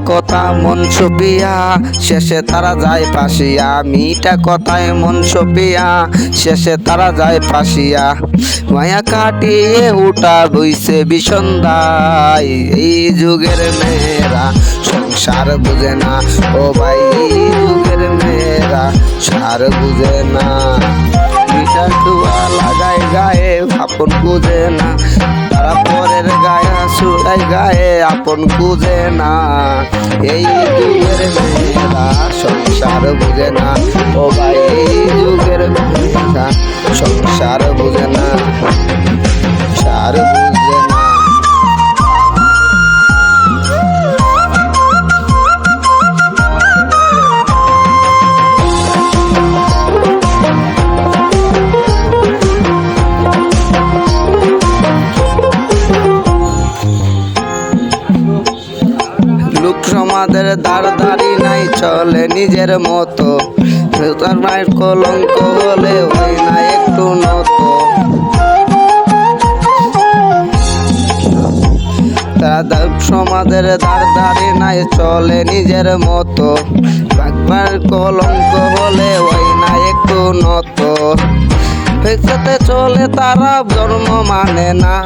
কথা মন ছুপিয়া শেষে তারা যায় ফাঁসিয়া, মিঠা কথায় মন ছুপিয়া শেষে তারা যায় ফাঁসিয়া। মায়া কাটিয়ে উঠা বইছে বিষন্দায়, এই যুগের মেয়েরা সংসার বুঝে না। ও ভাই এই যুগের মেয়েরা সার বুঝে না। মিঠার দুয়া লাগায় গায়ে আপন বুঝে না, তারা পরের গায়ে সুরাই গায়ে আপন বুঝে না। এই যুগের মেয়েরা সংসার বুঝে না। ও ভাই এই যুগের মেয়েরা সংসার বুঝে না, সার বুঝে না। লোক সমাজের দাঁড় নাই চলে নিজের মতো, তার মায়ের কলঙ্ক হলে ওই না একটু নত। তারা সমাজের দাঁড় নাই চলে নিজের মতো, একবার কলঙ্ক হলে ওই না একটু নত। ফেসতে চলে তারা জন্ম মানে না,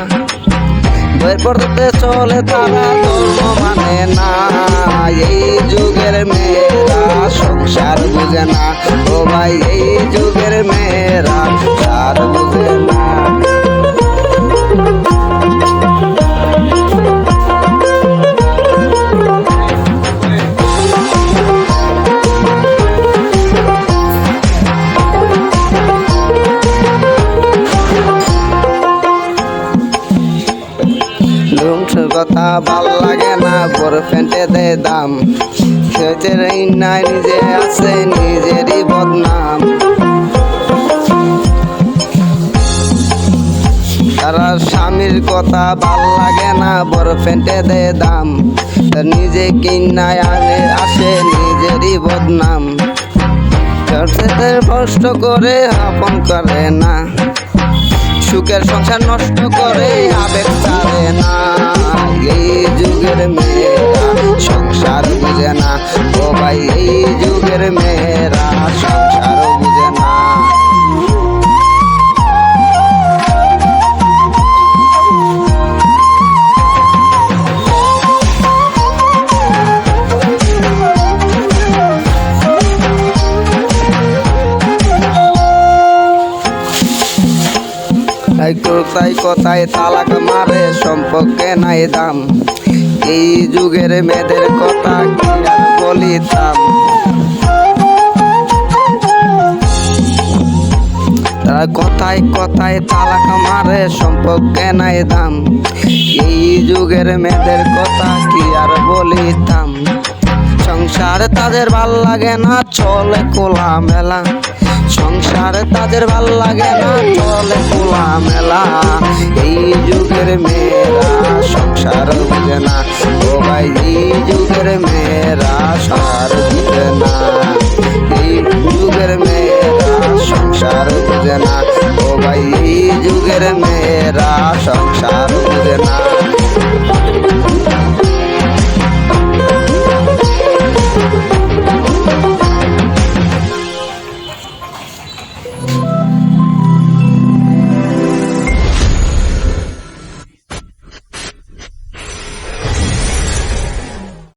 বই পড়তে চলে তারা ধর্ম মানে না। এই যুগের মেয়েরা সংসার বুঝে না। ও ভাই এই যুগের মেয়েরা সার বুঝে না। কথা ভাল লাগে না, বড় ফেন্টে দে দাম, সেজের নাই নিজে আছে নিজেরই বদনাম। তারা স্বামীর কথা ভাল লাগে না, বড় ফেন্টে দে দাম, নিজে কিনায় আনে আসে নিজেরই বদনাম। কষ্ট করে আপন করে না, সুখের সংসার নষ্ট করে আবেগ ছাড়ে না। এই যুগের মেয়েরা সংসার বুঝে না। ও ভাই এই যুগের মেয়েরা সংসার বুঝে না। তাই কথায় তালাক মারে সম্পর্কে নাই দাম, এই যুগের মেয়েদের কথা কি আর বলিতাম। তারা কথায় কথায় তালাক মারে সম্পর্কে নাই দাম, এই যুগের মেয়েদের কথা কি আর বলিতাম। সংসারে তাদের ভাল লাগে না চলে খোলা মেলা, সংসারে তাদের ভাল লাগে না চলে খোলা মেলা। এই যুগের মেয়েরা সংসার বুঝে না। ও ভাই এই যুগের মেয়েরা